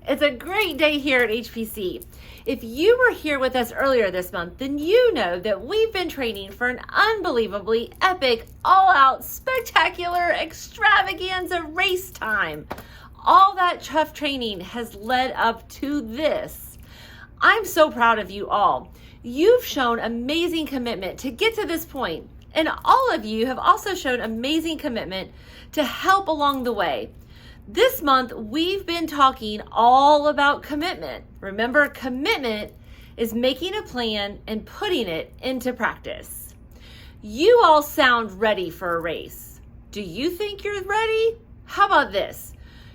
It's a great day here at HPC. If you were here with us earlier this month, then you know that we've been training for an unbelievably epic, all-out, spectacular extravaganza race time. All that tough training has led up to this. I'm so proud of you all. You've shown amazing commitment to get to this point, and all of you have also shown amazing commitment to help along the way. This month, we've been talking all about commitment. Remember, commitment is making a plan and putting it into practice. You all sound ready for a race. Do you think you're ready? How about this?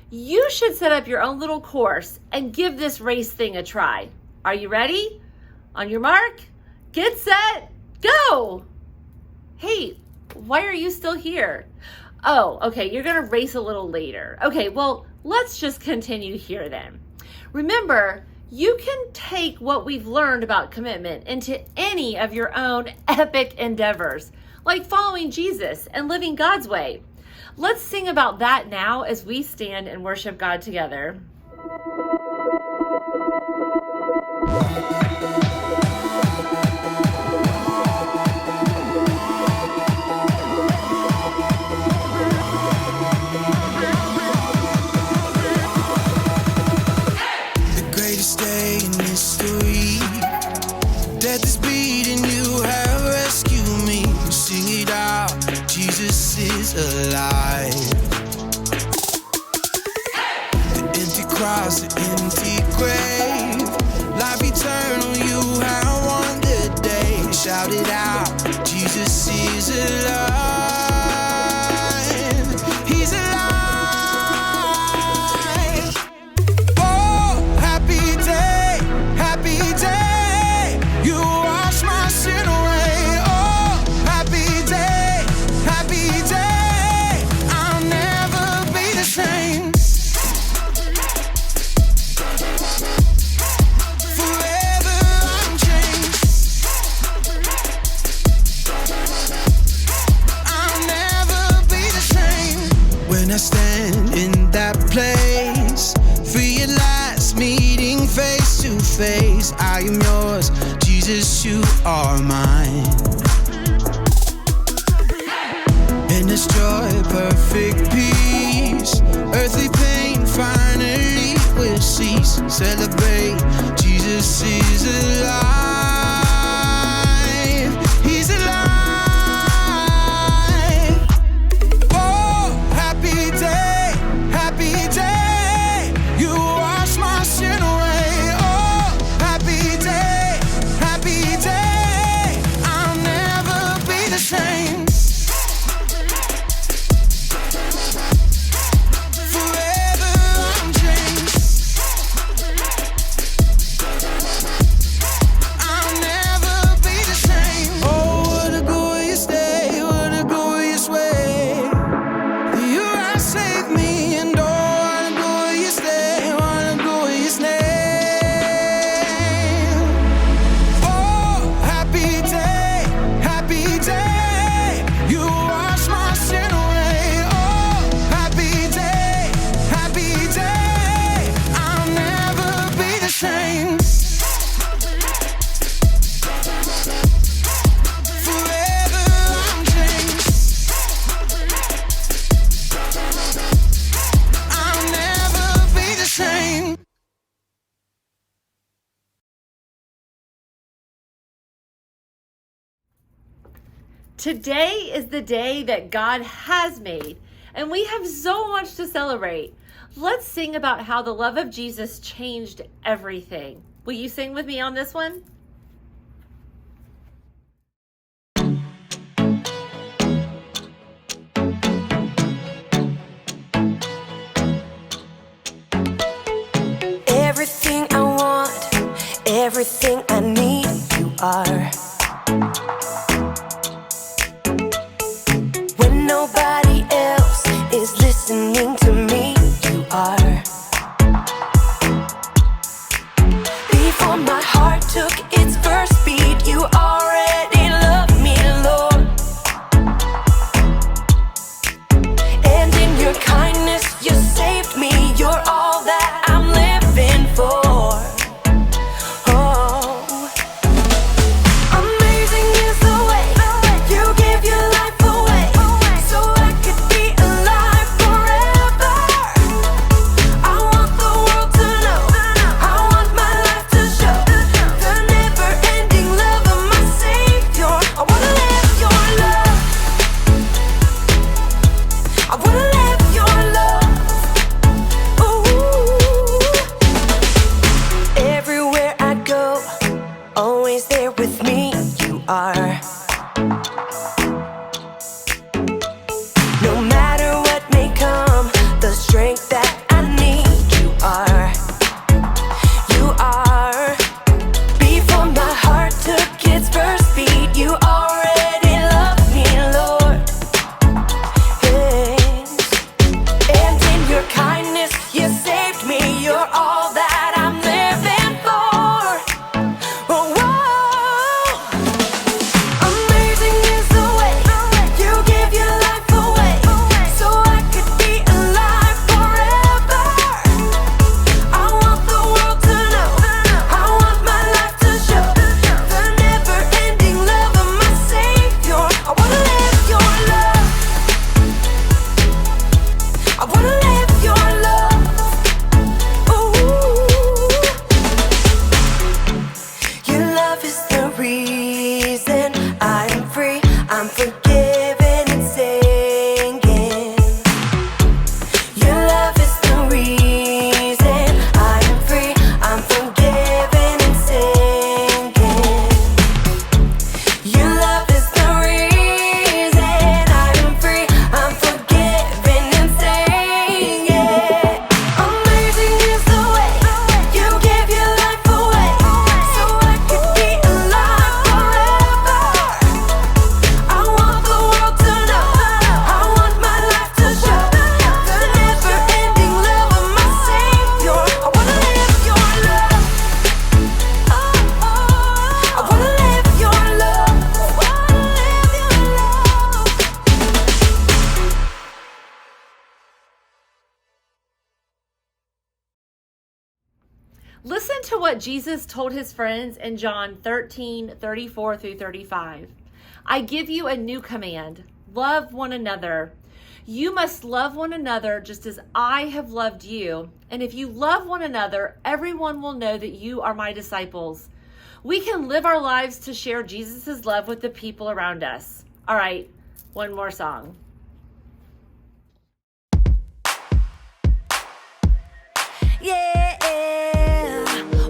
You should set up your own little course and give this race thing a try. Are you ready? On your mark, get set, go! Hey, why are you still here? Oh, okay, you're gonna race a little later. Okay, well, let's just continue here then. Remember, you can take what we've learned about commitment into any of your own epic endeavors, like following Jesus and living God's way. Let's sing about that now as we stand and worship God together. Day in history, death is beating, you have rescued me. Sing it out, Jesus is alive. The empty cross, the empty grave, life eternal, you have won the day. Shout it out, Jesus is alive. He's alive. I stand in that place, free at last, meeting face to face. I am yours, Jesus, you are mine. In this joy, perfect peace, earthly pain finally will cease. Celebrate, Jesus is alive. He's alive. Today is the day that God has made, and we have so much to celebrate. Let's sing about how the love of Jesus changed everything. Will you sing with me on this one? everything I need, you are. When nobody else is listening to me, you are. Before my heart took its first beat, you already loved me, Lord. And in your kindness, you saved me. You're all that I'm living for. Oh, amazing is the way you give your life away, so I could be alive forever. I want the world to know, I want my life to show the never-ending love of my Savior. I wanna live your love, I wanna live your love. Ooh. Everywhere I go, always there with me, you are. No matter what may come, the strength that I need, you are. You are. Before my heart took its first beat, you already loved me, Lord. Yes. And in your kindness, you saved me. You're all that I'm living for. Oh, whoa. Amazing is the way you give your life away, so I could be alive forever. I want the world to know, I want my life to show the never-ending love of my Savior. I wanna live your love, I wanna live your love. Ooh. Your love is the reason I'm free, I'm forgiven and singing. Your love is the reason I'm free, I'm forgiven and singing. Your love is the reason I'm free, I'm forgiven and singing. Amazing is the way you give your life away, so I could be alive forever. I want the world to know, I want my life to show the never-ending love of my Savior. I wanna live your love, I wanna live your love, I wanna live your love. Listen to what Jesus told his friends in John 13:34 through 35. I give you a new command: love one another. You must love one another just as I have loved you. And if you love one another, everyone will know that you are my disciples. We can live our lives to share Jesus' love with the people around us. All right, one more song. Yeah,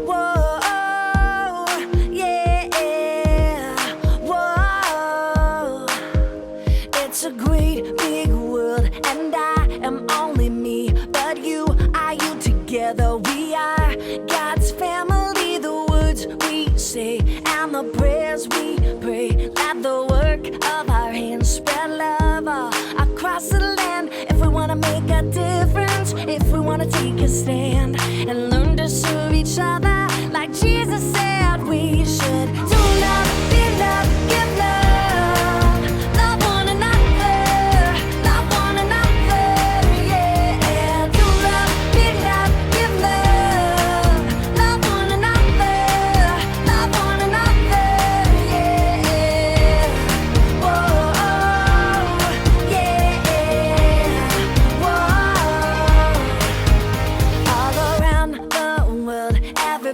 whoa, yeah, whoa. It's a great big world, and I am only me, but you are you. Together we are God's family. The words we say and the prayers we pray, let the work of our hands spread love all across the land. If we wanna make a difference, if we wanna take a stand and learn to serve each other like Jesus said we should. Do love, be love, give love, love one another, love one another, yeah. Do love, be love, give love, love one another, love one another, yeah. Whoa, yeah, whoa. All around the world, every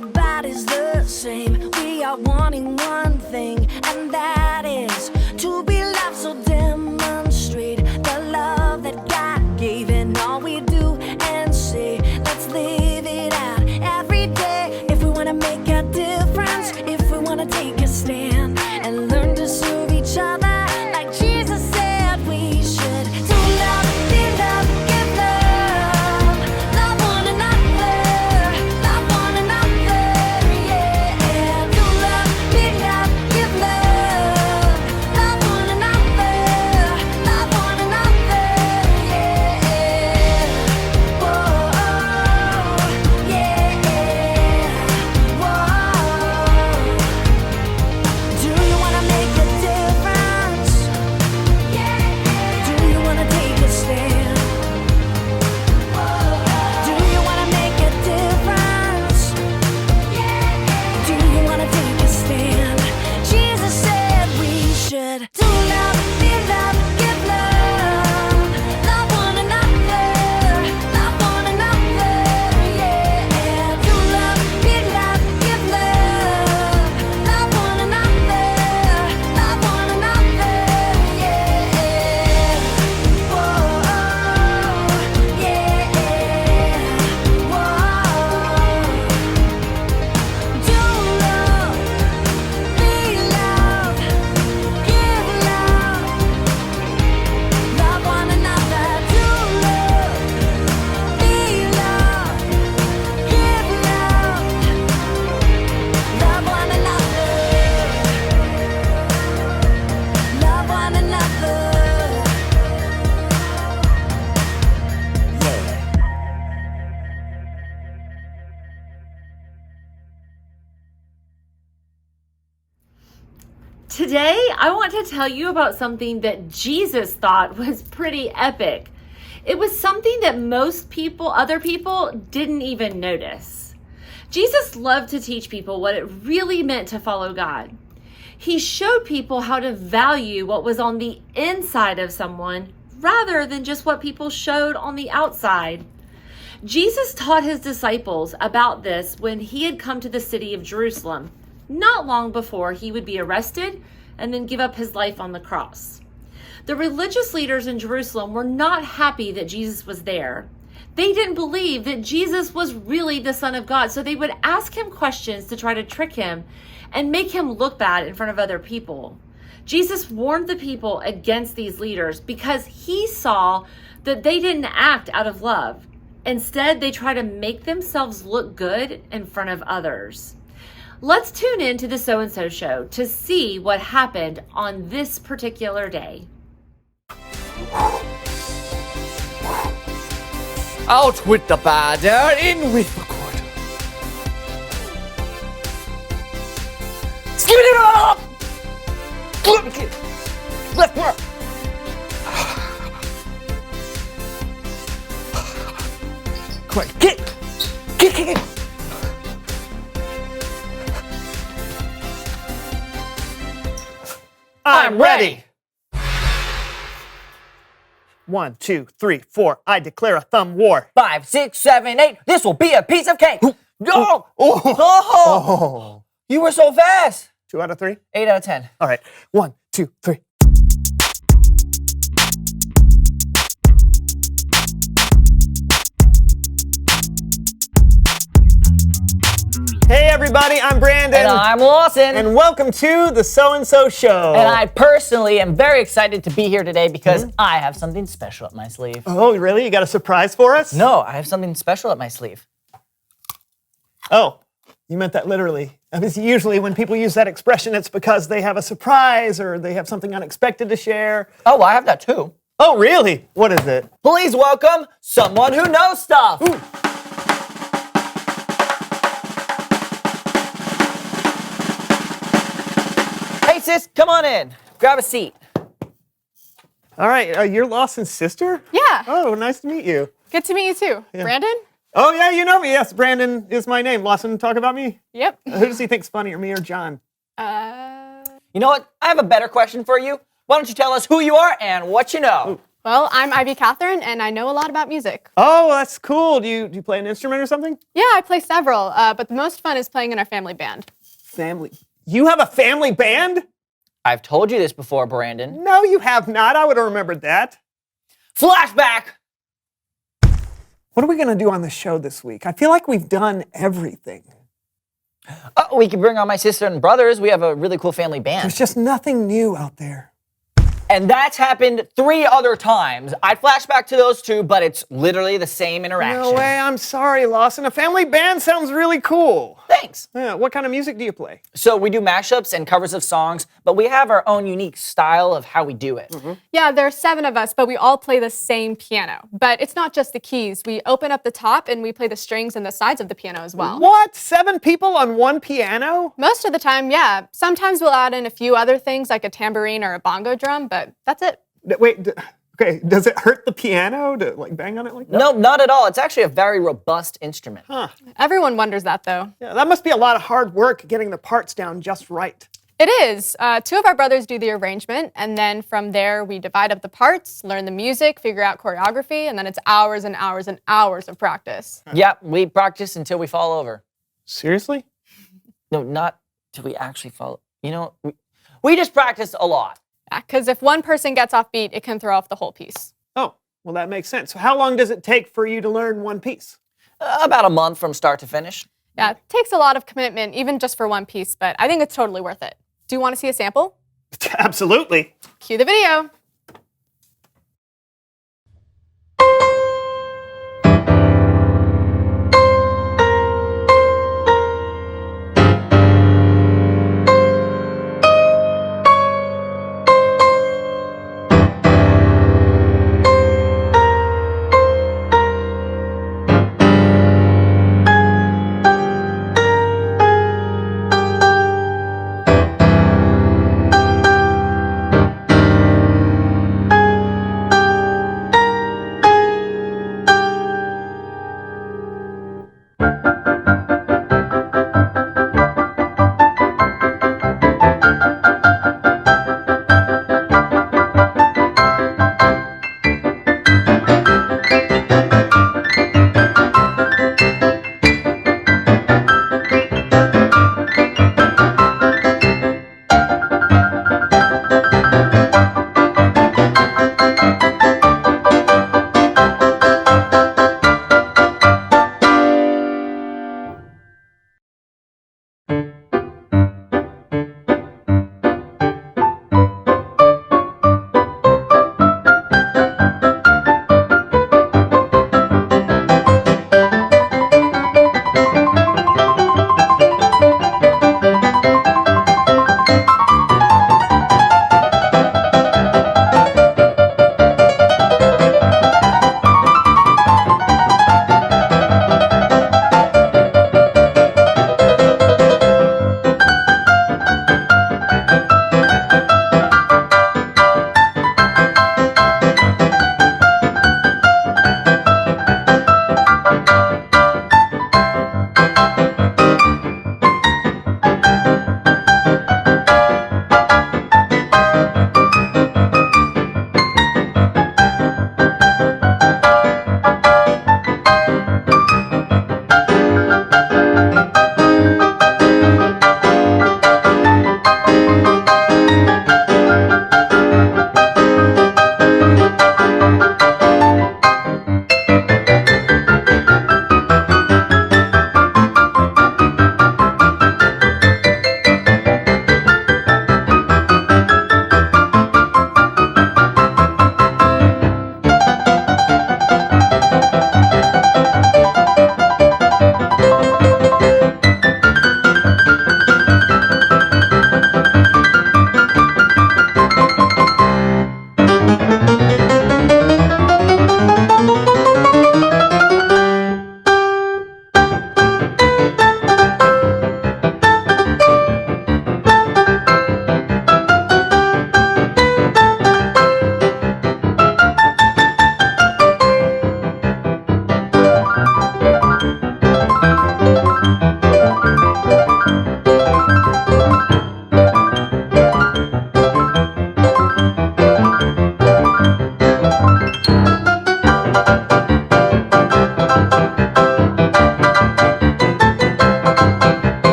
Today, I want to tell you about something that Jesus thought was pretty epic. It was something that other people didn't even notice. Jesus loved to teach people what it really meant to follow God. He showed people how to value what was on the inside of someone rather than just what people showed on the outside. Jesus taught his disciples about this when he had come to the city of Jerusalem, not long before he would be arrested and then give up his life on the cross. The religious leaders in Jerusalem were not happy that Jesus was there. They didn't believe that Jesus was really the Son of God, so they would ask him questions to try to trick him and make him look bad in front of other people. Jesus warned the people against these leaders because he saw that they didn't act out of love. Instead, they try to make themselves look good in front of others. Let's tune in to the So and So Show to see what happened on this particular day. Out with the bad air, in with the good. Give it up! Left more. Come on, kick. I'm ready. 1, 2, 3, 4. I declare a thumb war. 5, 6, 7, 8. This will be a piece of cake. Go! Oh. You were so fast. 2 out of 3. 8 out of 10. All right. 1, 2, 3. Hey everybody, I'm Brandon. And I'm Lawson. And welcome to the So and So Show. And I personally am very excited to be here today because I have something special up my sleeve. Oh, really? You got a surprise for us? No, I have something special up my sleeve. Oh, you meant that literally. I mean, usually when people use that expression, it's because they have a surprise or they have something unexpected to share. Oh, well, I have that too. Oh, really? What is it? Please welcome someone who knows stuff. Ooh. Hey, sis, come on in. Grab a seat. All right, you're Lawson's sister? Yeah. Oh, nice to meet you. Good to meet you too. Brandon? Oh, yeah, you know me. Yes, Brandon is my name. Lawson, talk about me? Yep. Who does he think's funnier, me or John? You know what? I have a better question for you. Why don't you tell us who you are and what you know? Well, I'm Ivy Catherine, and I know a lot about music. Oh, that's cool. Do you play an instrument or something? Yeah, I play several, but the most fun is playing in our family band. Family. You have a family band? I've told you this before, Brandon. No, you have not. I would have remembered that. Flashback! What are we going to do on the show this week? I feel like we've done everything. We can bring on my sister and brothers. We have a really cool family band. There's just nothing new out there. And that's happened 3 other times. I'd flash back to those 2, but it's literally the same interaction. No way. I'm sorry, Lawson. A family band sounds really cool. Thanks. Yeah, what kind of music do you play? So we do mashups and covers of songs, but we have our own unique style of how we do it. Yeah, there are 7 of us, but we all play the same piano. But it's not just the keys. We open up the top and we play the strings and the sides of the piano as well. What? 7 people on one piano? Most of the time, yeah. Sometimes we'll add in a few other things like a tambourine or a bongo drum, but that's it. Wait, okay, does it hurt the piano to like bang on it like that? No, not at all. It's actually a very robust instrument. Huh. Everyone wonders that, though. Yeah, that must be a lot of hard work getting the parts down just right. It is. 2 of our brothers do the arrangement, and then from there we divide up the parts, learn the music, figure out choreography, and then it's hours and hours and hours of practice. Yeah, we practice until we fall over. Seriously? No, not till we actually fall. You know, we just practice a lot. Because if one person gets off beat, it can throw off the whole piece. Oh, well, that makes sense. So how long does it take for you to learn one piece? About a month from start to finish. Yeah, it takes a lot of commitment, even just for one piece, but I think it's totally worth it. Do you want to see a sample? Absolutely. Cue the video.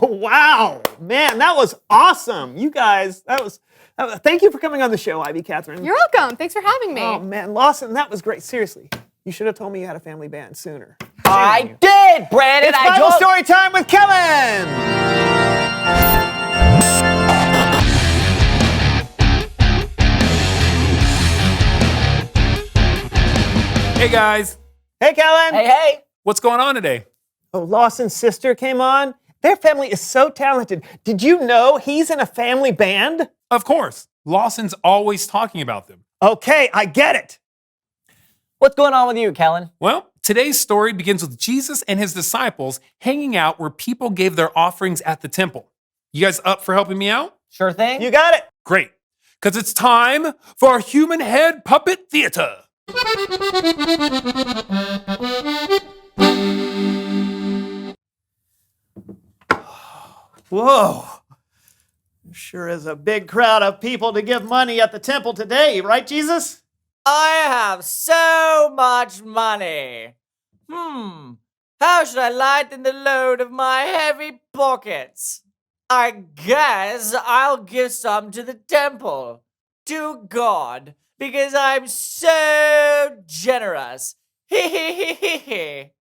Wow, man, that was awesome. You guys, thank you for coming on the show, Ivy Catherine. You're welcome. Thanks for having me. Oh man, Lawson, that was great. Seriously, you should have told me you had a family band sooner. I did, Brandon. It's I Bible told- story time with Kellen. Hey guys, Hey, Kellen. Hey. what's going on today? Oh, Lawson's sister came on. Their family is so talented. Did you know he's in a family band? Of course, Lawson's always talking about them. Okay, I get it. What's going on with you, Kellen? Well, today's story begins with Jesus and his disciples hanging out where people gave their offerings at the temple. You guys up for helping me out? Sure thing. You got it. Great, because it's time for human head puppet theater. Whoa. Sure is a big crowd of people to give money at the temple today, right, Jesus? I have so much money. How should I lighten the load of my heavy pockets? I guess I'll give some to the temple, to God, because I'm so generous. Hee hee hee hee hee.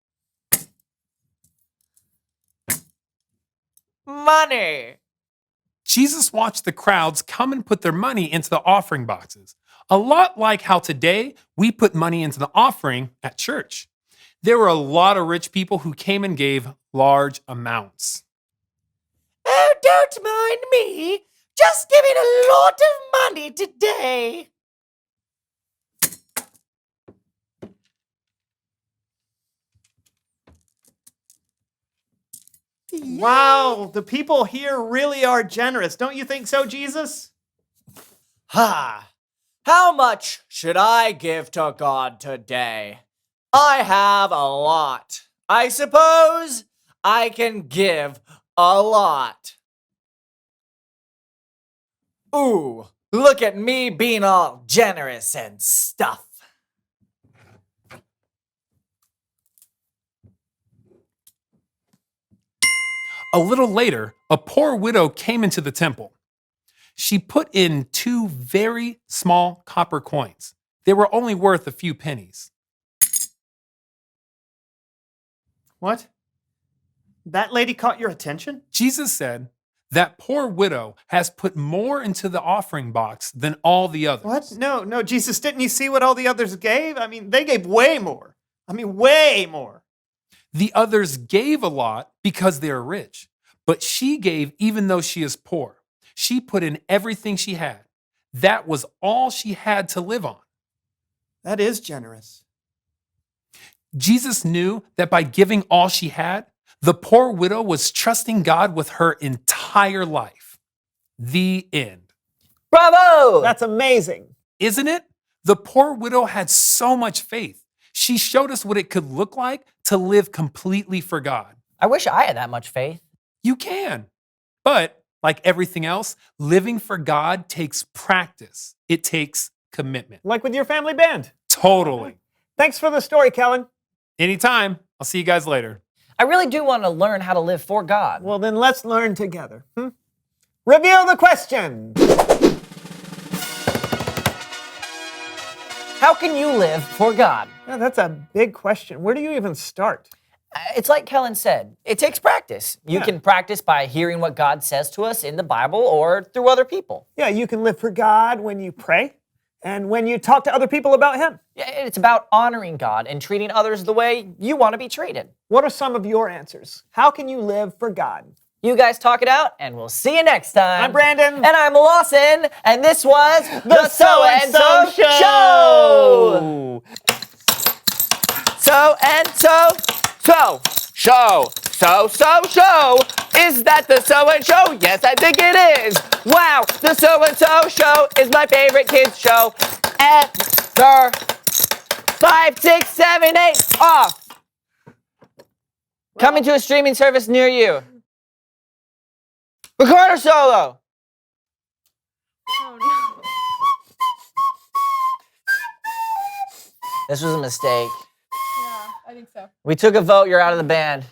Money. Jesus watched the crowds come and put their money into the offering boxes, a lot like how today we put money into the offering at church. There were a lot of rich people who came and gave large amounts. Oh, don't mind me. Just giving a lot of money today. Wow, the people here really are generous. Don't you think so, Jesus? Ha! How much should I give to God today? I have a lot. I suppose I can give a lot. Ooh, look at me being all generous and stuff. A little later, a poor widow came into the temple. She put in 2 very small copper coins. They were only worth a few pennies. What? That lady caught your attention? Jesus said, "That poor widow has put more into the offering box than all the others." What? No, Jesus, didn't you see what all the others gave? I mean, they gave way more. Way more. The others gave a lot because they are rich, but she gave even though she is poor. She put in everything she had. That was all she had to live on. That is generous. Jesus knew that by giving all she had, the poor widow was trusting God with her entire life. The end. Bravo! That's amazing. Isn't it? The poor widow had so much faith. She showed us what it could look like to live completely for God. I wish I had that much faith. You can. But like everything else, living for God takes practice. It takes commitment. Like with your family band. Totally. Thanks for the story, Kellen. Anytime. I'll see you guys later. I really do want to learn how to live for God. Well, then let's learn together. Reveal the question. How can you live for God? Yeah, that's a big question. Where do you even start? It's like Kellen said, it takes practice. You Yeah. can practice by hearing what God says to us in the Bible or through other people. Yeah, you can live for God when you pray, And when you talk to other people about him? Yeah, it's about honoring God and treating others the way you want to be treated. What are some of your answers? How can you live for God? You guys talk it out, and we'll see you next time. I'm Brandon. And I'm Lawson, and this was the So-and-So Show! So-and-so show. So-so-so. Is that the So-and-Show? Yes, I think it is. Wow, the So-and-So Show is my favorite kids show ever. 5, 6, 7, 8, off. Coming to a streaming service near you. Recorder solo. Oh, no. This was a mistake. Yeah, I think so. We took a vote, you're out of the band.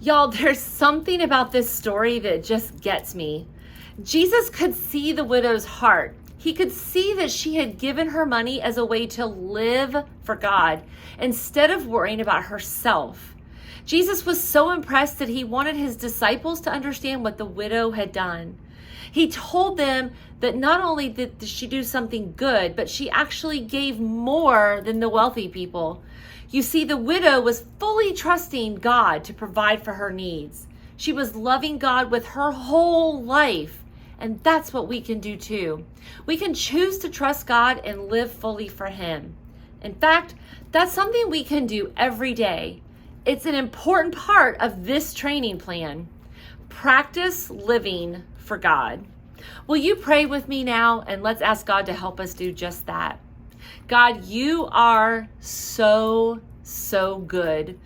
Y'all, there's something about this story that just gets me. Jesus could see the widow's heart. He could see that she had given her money as a way to live for God instead of worrying about herself. Jesus was so impressed that he wanted his disciples to understand what the widow had done. He told them that not only did she do something good, but she actually gave more than the wealthy people. You see, the widow was fully trusting God to provide for her needs. She was loving God with her whole life. And that's what we can do too. We can choose to trust God and live fully for him. In fact, that's something we can do every day. It's an important part of this training plan. Practice living for God. Will you pray with me now, and let's ask God to help us do just that. God, you are so good.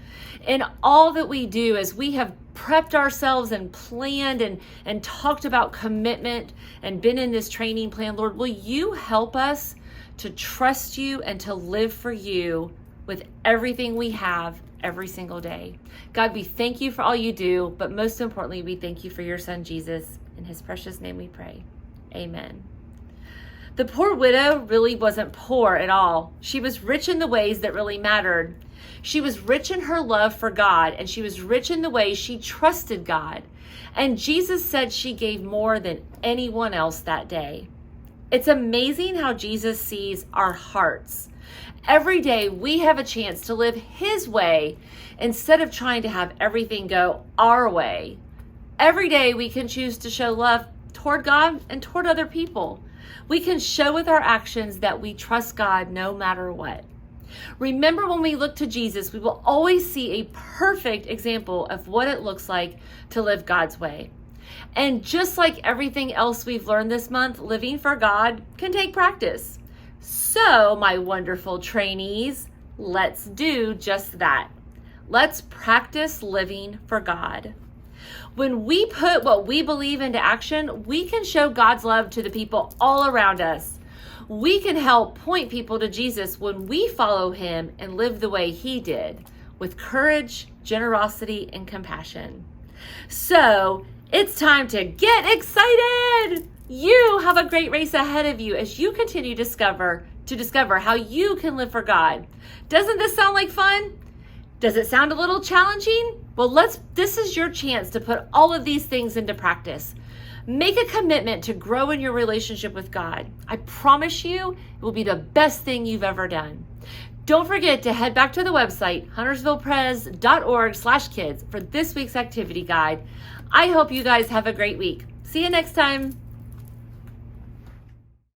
In all that we do, as we have prepped ourselves and planned and talked about commitment and been in this training plan, Lord, will you help us to trust you and to live for you with everything we have every single day. God, we thank you for all you do, but most importantly, we thank you for your son, Jesus. In his precious name we pray. Amen. The poor widow really wasn't poor at all. She was rich in the ways that really mattered. She was rich in her love for God, and she was rich in the way she trusted God. And Jesus said she gave more than anyone else that day. It's amazing how Jesus sees our hearts. Every day we have a chance to live his way instead of trying to have everything go our way. Every day we can choose to show love toward God and toward other people. We can show with our actions that we trust God no matter what. Remember, when we look to Jesus, we will always see a perfect example of what it looks like to live God's way. And just like everything else we've learned this month, living for God can take practice. So, my wonderful trainees, let's do just that. Let's practice living for God. When we put what we believe into action, we can show God's love to the people all around us. We can help point people to Jesus when we follow him and live the way he did, with courage, generosity, and compassion. So, it's time to get excited! You have a great race ahead of you as you continue to discover how you can live for God. Doesn't this sound like fun? Does it sound a little challenging? Well, this is your chance to put all of these things into practice. Make a commitment to grow in your relationship with God. I promise you, it will be the best thing you've ever done. Don't forget to head back to the website, huntersvillepres.org/kids for this week's activity guide. I hope you guys have a great week. See you next time.